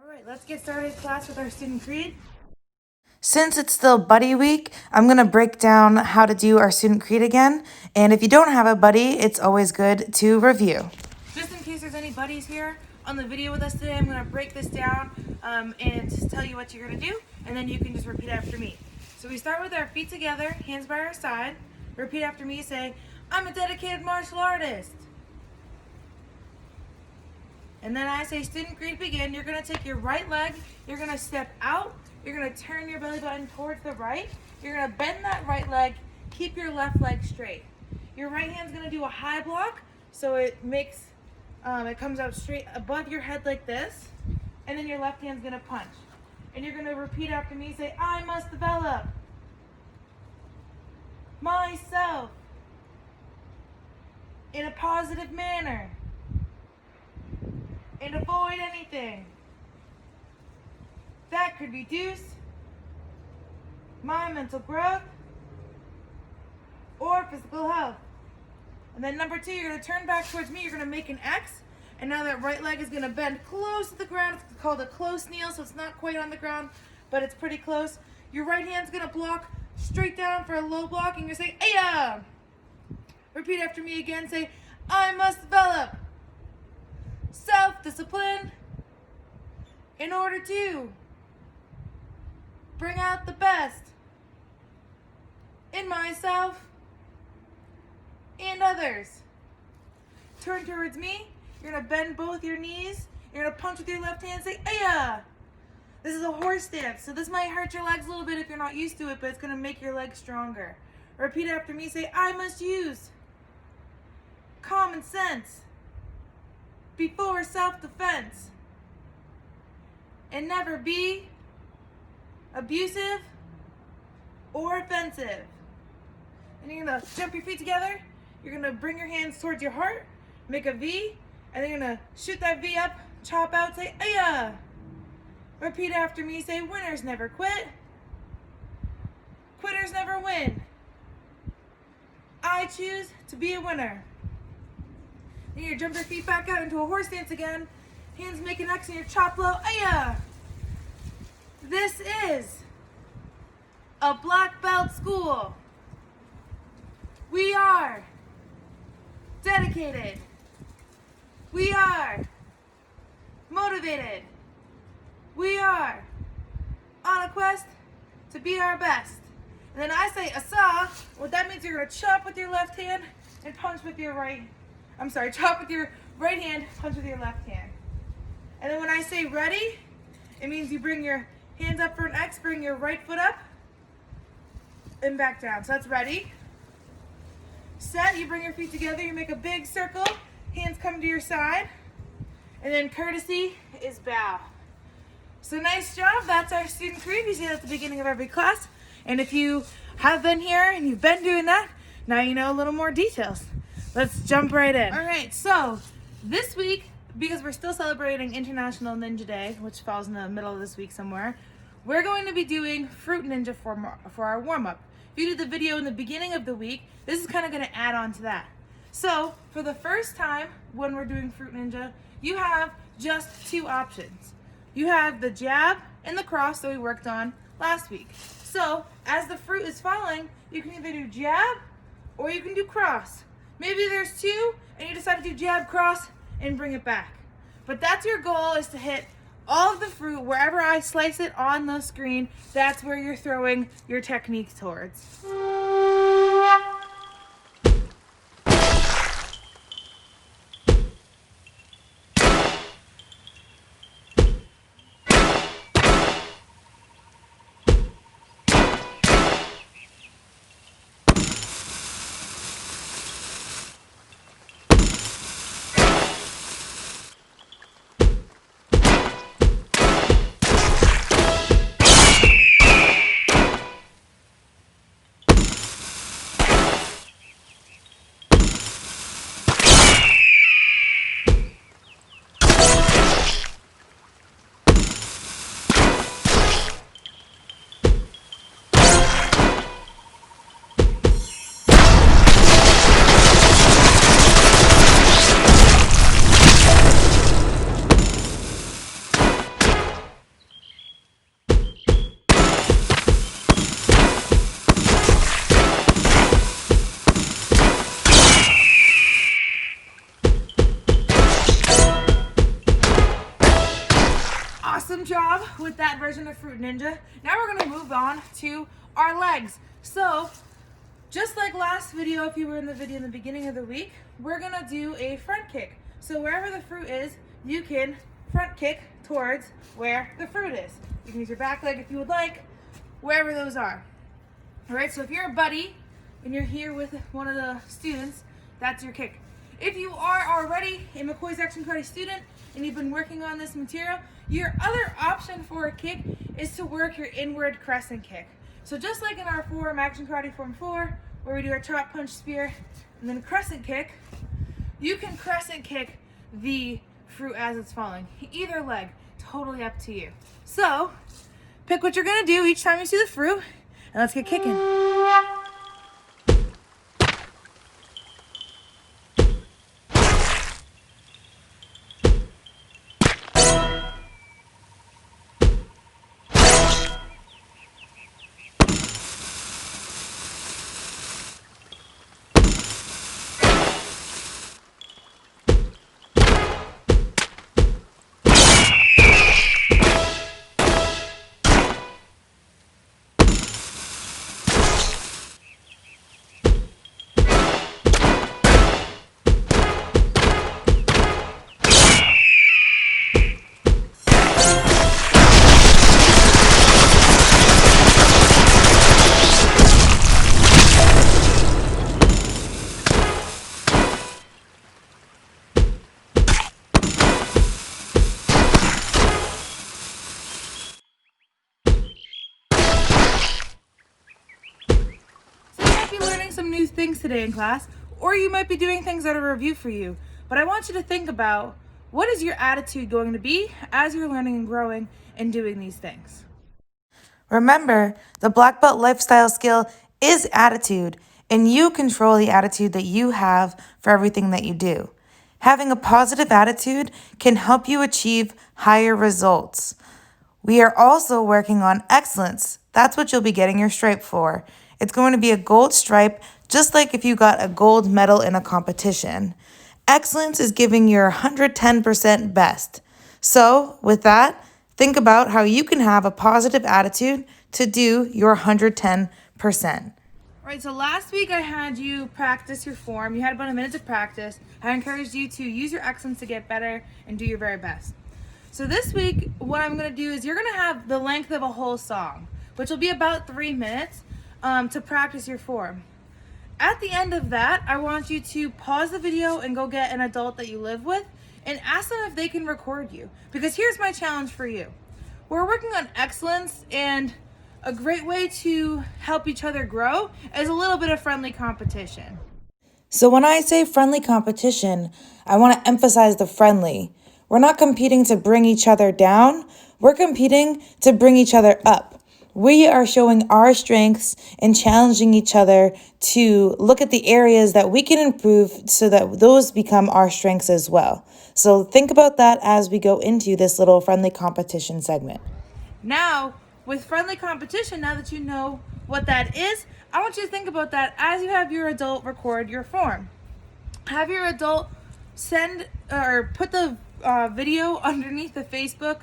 Alright, let's get started class with our student creed. Since it's still buddy week, I'm going to break down how to do our student creed again. And if you don't have a buddy, it's always good to review. Just in case there's any buddies here on the video with us today, I'm going to break this down and just tell you what you're going to do, and then you can just repeat after me. So we start with our feet together, hands by our side. Repeat after me, say, I'm a dedicated martial artist. And then I say student creed begin. You're going to take your right leg, you're going to step out, you're going to turn your belly button towards the right, you're going to bend that right leg, keep your left leg straight. Your right hand's going to do a high block, so it makes, it comes out straight above your head like this, and then your left hand's going to punch. And you're going to repeat after me, say, I must develop myself in a positive manner and avoid anything that could reduce my mental growth or physical health. And then number 2, you're going to turn back towards me, you're going to make an X, and now that right leg is going to bend close to the ground. It's called a close kneel, so it's not quite on the ground, but it's pretty close. Your right hand's going to block straight down for a low block, and you're going to say, Aya! Repeat after me again, say, I must develop self-discipline in order to bring out the best in myself and others. Turn towards me. You're going to bend both your knees. You're going to punch with your left hand and say, Aya! This is a horse stance, so this might hurt your legs a little bit if you're not used to it, but it's going to make your legs stronger. Repeat after me. Say, I must use common sense before self-defense and never be abusive or offensive. And you're going to jump your feet together. You're going to bring your hands towards your heart, make a V, and then you're going to shoot that V up, chop out, say, Aya! Repeat after me, say, winners never quit. Quitters never win. I choose to be a winner. Then you jump your feet back out into a horse stance again. Hands make an X and you chop low. Aya! This is a black belt school. We are dedicated. We are motivated. We are on a quest to be our best. And then I say asa. What that means, you're going to chop with your left hand and punch with your right. Chop with your right hand, punch with your left hand. And then when I say ready, it means you bring your hands up for an X, bring your right foot up, and back down. So that's ready. Set, you bring your feet together, you make a big circle, hands come to your side, and then courtesy is bow. So nice job, that's our student creed. We say that at the beginning of every class. And if you have been here and you've been doing that, now you know a little more details. Let's jump right in. All right, so this week, because we're still celebrating International Ninja Day, which falls in the middle of this week somewhere, we're going to be doing Fruit Ninja for our warm-up. If you did the video in the beginning of the week, this is kind of going to add on to that. So for the first time when we're doing Fruit Ninja, you have just 2 options. You have the jab and the cross that we worked on last week. So as the fruit is falling, you can either do jab or you can do cross. Maybe there's 2 and you decide to do jab, cross, and bring it back. But that's your goal, is to hit all of the fruit wherever I slice it on the screen. That's where you're throwing your technique towards. with that version of Fruit Ninja. Now we're gonna move on to our legs. So, just like last video, if you were in the video in the beginning of the week, we're gonna do a front kick. So wherever the fruit is, you can front kick towards where the fruit is. You can use your back leg if you would like, wherever those are. All right, so if you're a buddy and you're here with one of the students, that's your kick. If you are already a MAKO's Action Karate student and you've been working on this material, your other option for a kick is to work your inward crescent kick. So just like in our form, Action Karate Form 4, where we do our chop, punch, spear, and then crescent kick, you can crescent kick the fruit as it's falling. Either leg, totally up to you. So, pick what you're gonna do each time you see the fruit, and let's get kicking. Some new things today in class, or you might be doing things that are a review for you. But I want you to think about, what is your attitude going to be as you're learning and growing and doing these things? Remember, the black belt lifestyle skill is attitude, and you control the attitude that you have for everything that you do. Having a positive attitude can help you achieve higher results. We are also working on excellence. That's what you'll be getting your stripe for. It's going to be a gold stripe, just like if you got a gold medal in a competition. Excellence is giving your 110% best. So, with that, think about how you can have a positive attitude to do your 110%. All right, so last week I had you practice your form. You had about a minute to practice. I encouraged you to use your excellence to get better and do your very best. So this week, what I'm gonna do is you're gonna have the length of a whole song, which will be about 3 minutes to practice your form. At the end of that, I want you to pause the video and go get an adult that you live with and ask them if they can record you. Because here's my challenge for you. We're working on excellence, and a great way to help each other grow is a little bit of friendly competition. So when I say friendly competition, I want to emphasize the friendly. We're not competing to bring each other down. We're competing to bring each other up. We are showing our strengths and challenging each other to look at the areas that we can improve so that those become our strengths as well. So think about that as we go into this little friendly competition segment. Now, with friendly competition, now that you know what that is, I want you to think about that as you have your adult record your form. Have your adult send or put the video underneath the Facebook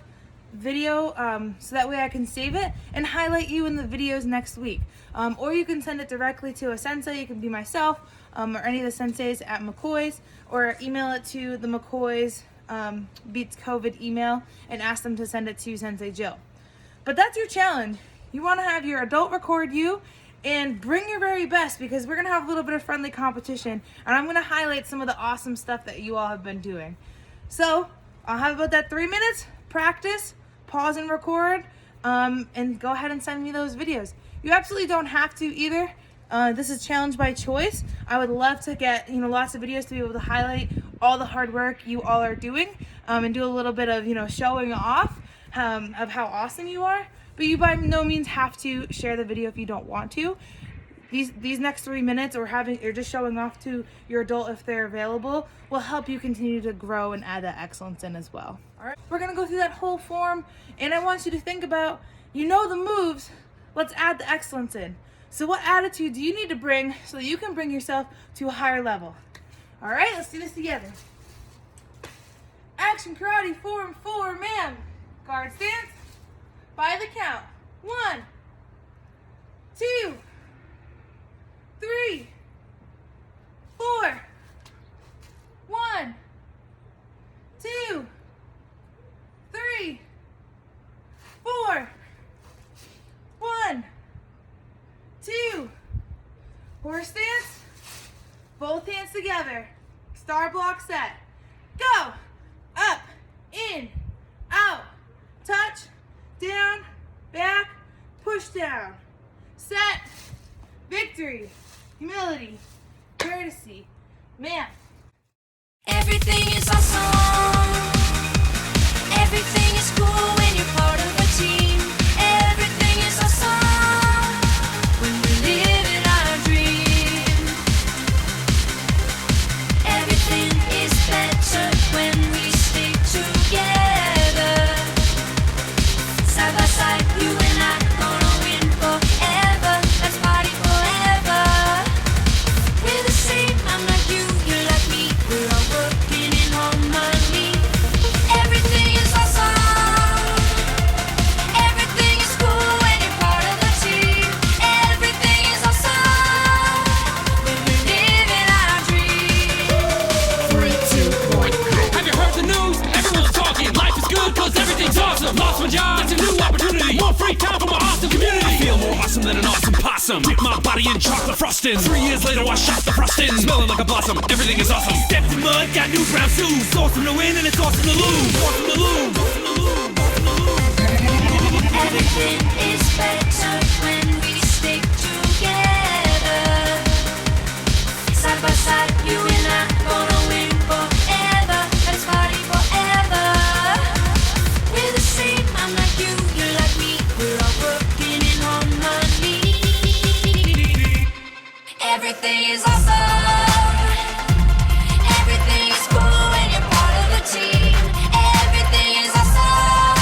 video so that way I can save it and highlight you in the videos next week. Or you can send it directly to a sensei. You can be myself or any of the senseis at MAKO's, or email it to the MAKO's Beats COVID email and ask them to send it to Sensei Jill. But that's your challenge. You want to have your adult record you and bring your very best, because we're going to have a little bit of friendly competition, and I'm going to highlight some of the awesome stuff that you all have been doing. So I'll have about that 3 minutes, practice, pause and record, and go ahead and send me those videos. You absolutely don't have to either. This is challenge by choice. I would love to get lots of videos to be able to highlight all the hard work you all are doing, and do a little bit of showing off of how awesome you are. But you by no means have to share the video if you don't want to. These next 3 minutes, or just showing off to your adult if they're available, will help you continue to grow and add that excellence in as well. All right, we're gonna go through that whole form, and I want you to think about, the moves, let's add the excellence in. So what attitude do you need to bring so that you can bring yourself to a higher level? All right, let's do this together. Action Karate Form 4, ma'am. Guard stance. by the count. 1, 2, 3, 4. 1, 2, 3, 4. 1, 2. Horse stance. Both hands together. Star block set. Go. Up, in, out. Touch, down, back, push down. Set, victory, humility, courtesy, man. Everything is awesome. Everything is cool when you're part of a team. Everything is awesome when we're living our dream. Everything is better when we stick together. Side by side, you and I gonna win forever. Let's party forever. We're the same, I'm like you, you're like me. We're all working in harmony. Everything is awesome. Everything is cool when you're part of the team. Everything is awesome when we're living our dream. 3, 2, 1, go. Have you heard the news? Everyone's talking. Life is good cause everything's awesome. Lost my job, that's a new opportunity. More free time for my awesome community. I feel more awesome than an awesome possum. Dip my body in chocolate frosting. 3 years later I shot the frosting. Smelling like a blossom, everything is awesome. Stepped in mud, got new brown shoes. It's awesome to win and it's awesome to lose. Awesome to lose. Awesome to lose. Awesome to lose. Everything is better when we stick together. Side by side, you and I gonna win forever. Let's party forever. We're the same, I'm like you, you're like me. We're all working in harmony. Everything is awesome. Everything is cool when you're part of the team. Everything is awesome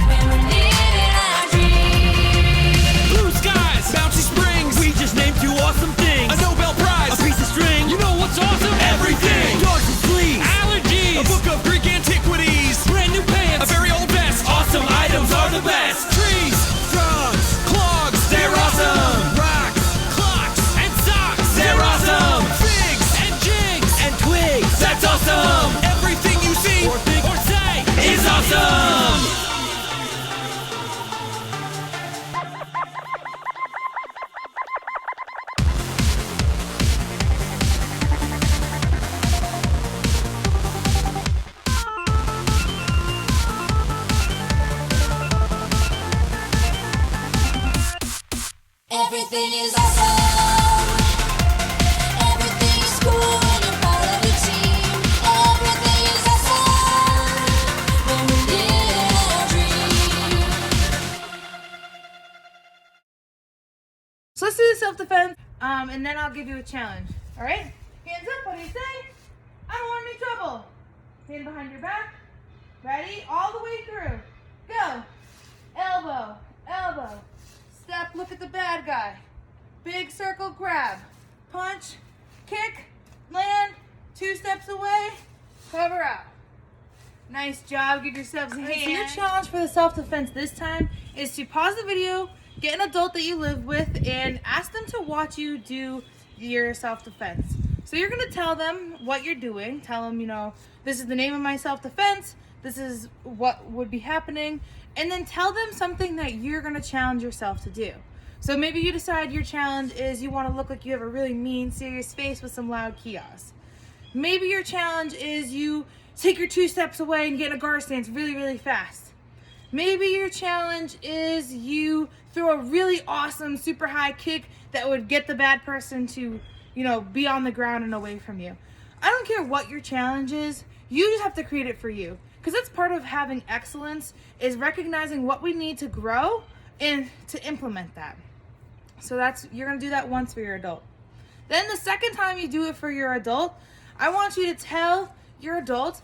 when we're living our dream. Blue skies, bouncy springs. We just named 2 awesome things. A Nobel Prize, a piece of string. You know what's awesome? Everything. Dogs and fleas, allergies, a book of Greek antiquities, brand new pants, a very old vest. Awesome items are the best. Trees, frogs, clogs, they're awesome. Rocks, clocks, and socks, they're awesome. Figs and jigs and twigs, that's awesome. Everything you see or think or say is awesome. Everything is awesome. Everything is cool when you're part of the team. Everything is awesome when we're living our dream. So let's do the self-defense, and then I'll give you a challenge. All right? Hands up. What do you say? I don't want any trouble. Hand behind your back. Ready? All the way through. Go. Elbow, elbow. Step, look at the bad guy. Big circle grab. Punch, kick, land, 2 steps away, cover up. Nice job. Give yourselves a hand. So your challenge for the self-defense this time is to pause the video, get an adult that you live with, and ask them to watch you do your self-defense. So you're going to tell them what you're doing. Tell them, this is the name of my self-defense. This is what would be happening. And then tell them something that you're going to challenge yourself to do. So maybe you decide your challenge is you want to look like you have a really mean, serious face with some loud kiosks. Maybe your challenge is you take your 2 steps away and get in a guard stance really, really fast. Maybe your challenge is you throw a really awesome, super high kick that would get the bad person to, be on the ground and away from you. I don't care what your challenge is. You just have to create it for you. Because that's part of having excellence, is recognizing what we need to grow and to implement that. So you're going to do that once for your adult. Then the second time you do it for your adult, I want you to tell your adult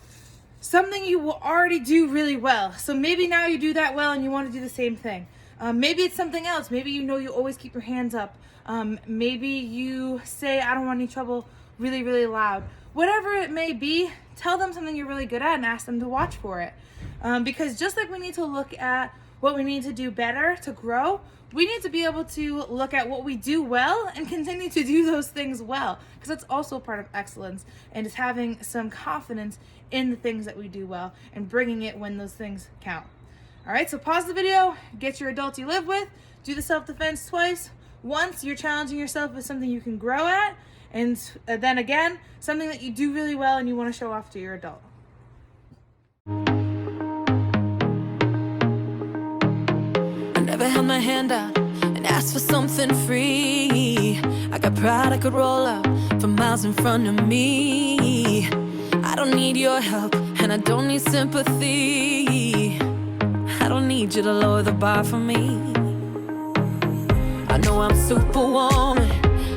something you will already do really well. So maybe now you do that well and you want to do the same thing. Maybe it's something else. Maybe you always keep your hands up. Maybe you say, I don't want any trouble, really, really loud. Whatever it may be, tell them something you're really good at and ask them to watch for it. Because just like we need to look at what we need to do better to grow, we need to be able to look at what we do well and continue to do those things well, because that's also part of excellence, and is having some confidence in the things that we do well and bringing it when those things count. All right, so pause the video, get your adults you live with, do the self-defense twice. Once, you're challenging yourself with something you can grow at, and then again, something that you do really well and you want to show off to your adult. I never held my hand out and asked for something free. I got pride I could roll up for miles in front of me. I don't need your help and I don't need sympathy. I don't need you to lower the bar for me. I know I'm superwoman,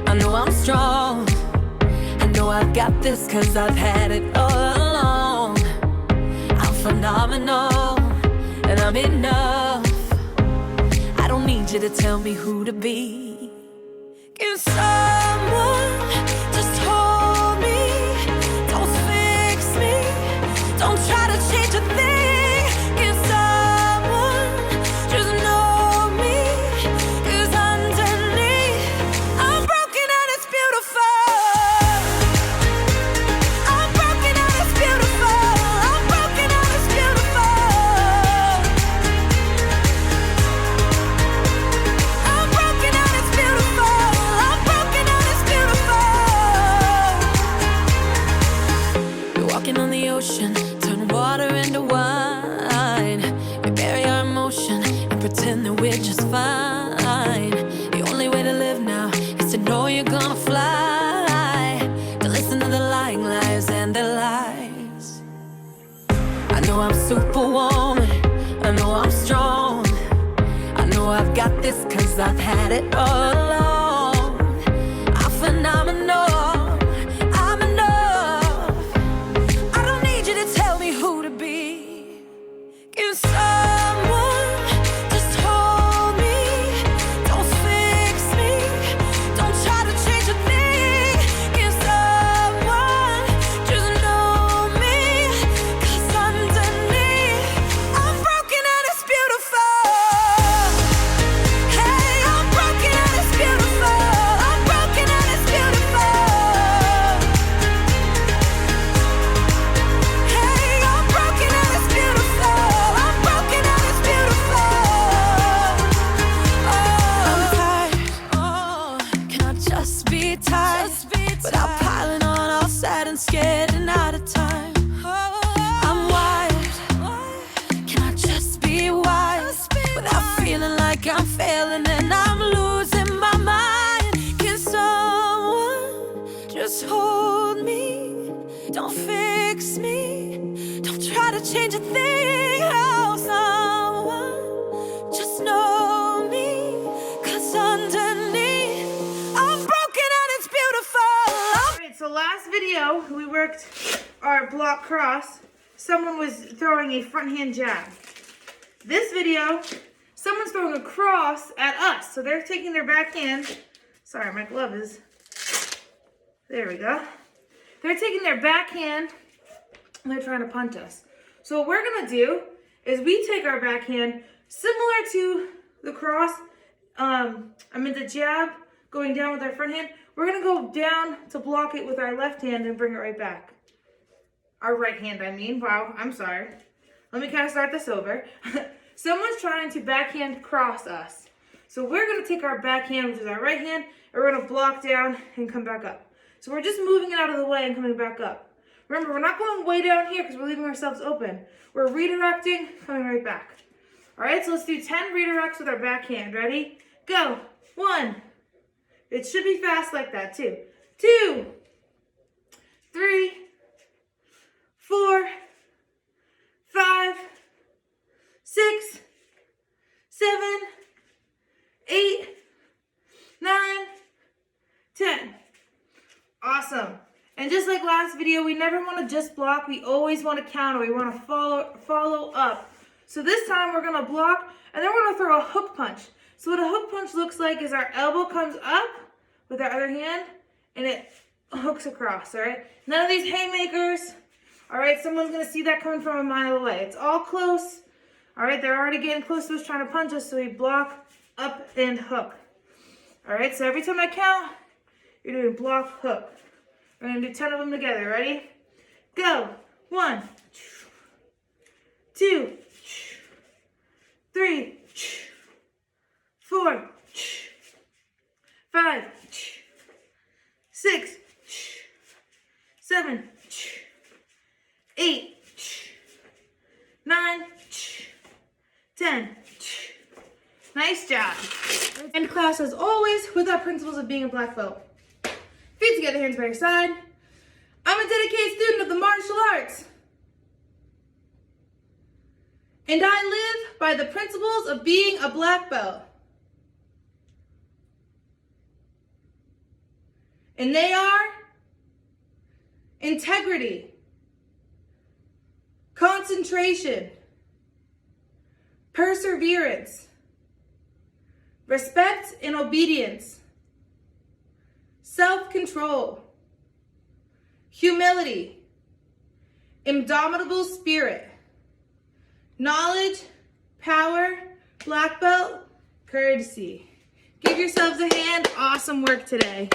I know I'm strong, I know I've got this 'cause I've had it all along. I'm phenomenal and I'm enough. I don't need you to tell me who to be. Can someone just hold me? Don't fix me, don't try to change a thing. Can someone just know me? 'Cause underneath I'm broken and it's beautiful. I'm broken and it's beautiful. I'm broken and it's beautiful. I'm broken and it's beautiful. I'm broken and it's beautiful. We're walking on the ocean, turn water into wine. We bury our emotion and pretend that we're just fine. The only way to live now is to know you're gonna fly. To listen to the lying lies and their lies. I know I'm superwoman, I know I'm strong, I know I've got this 'cause I've had it all along. I'm phenomenal, I'm enough. I don't need you to tell me who to be. Can someone just hold me? Don't fix me, don't try to change a thing. Can someone just know me? 'Cause underneath I'm broken and it's beautiful. Hey, I'm broken and it's beautiful. I'm broken and it's beautiful. Hey, I'm broken and it's beautiful. I'm broken and it's beautiful. Oh, I'm tired. Oh, can I just be tired? Without piling on, all sad and scared and out of time. I'm wired. Can I just be wise? Without feeling like I'm failing and I'm losing my mind. Can someone just hold me? Don't fix me, don't try to change a thing. Oh, someone just know me. 'Cause underneath I'm broken and it's beautiful. All right, so last video we worked our block cross. Someone was throwing a front hand jab. This video, someone's throwing a cross at us. So they're taking their backhand. Sorry, my glove is. There we go. They're taking their backhand and they're trying to punch us. So what we're gonna do is we take our backhand similar to the cross. The jab going down with our front hand. We're gonna go down to block it with our left hand and bring it right back. Our right hand, I mean. Wow, I'm sorry. Let me kind of start this over. Someone's trying to backhand cross us. So we're gonna take our backhand, which is our right hand, and we're gonna block down and come back up. So we're just moving it out of the way and coming back up. Remember, we're not going way down here because we're leaving ourselves open. We're redirecting, coming right back. All right, so let's do 10 redirects with our backhand. Ready? Go. 1. It should be fast like that too. 2, 3, 4, 5, 6, 7, 8, 9, 10. Awesome. And just like last video, we never want to just block. We always want to counter. We want to follow up. So this time we're going to block and then we're going to throw a hook punch. So what a hook punch looks like is our elbow comes up with our other hand and it hooks across, all right? None of these haymakers. All right, someone's going to see that coming from a mile away. It's all close. All right, they're already getting close to us trying to punch us, so we block, up, and hook. All right, so every time I count, you're doing block, hook. We're gonna do 10 of them together. Ready? Go. 1, 2, 3, 4, 5, 6, 7, 8, 9, 10. Nice job. End class as always with our principles of being a black belt. Feet together, hands by your side. I'm a dedicated student of the martial arts. And I live by the principles of being a black belt. And they are integrity, concentration, perseverance, respect and obedience, self-control, humility, indomitable spirit, knowledge, power, black belt, courtesy. Give yourselves a hand. Awesome work today.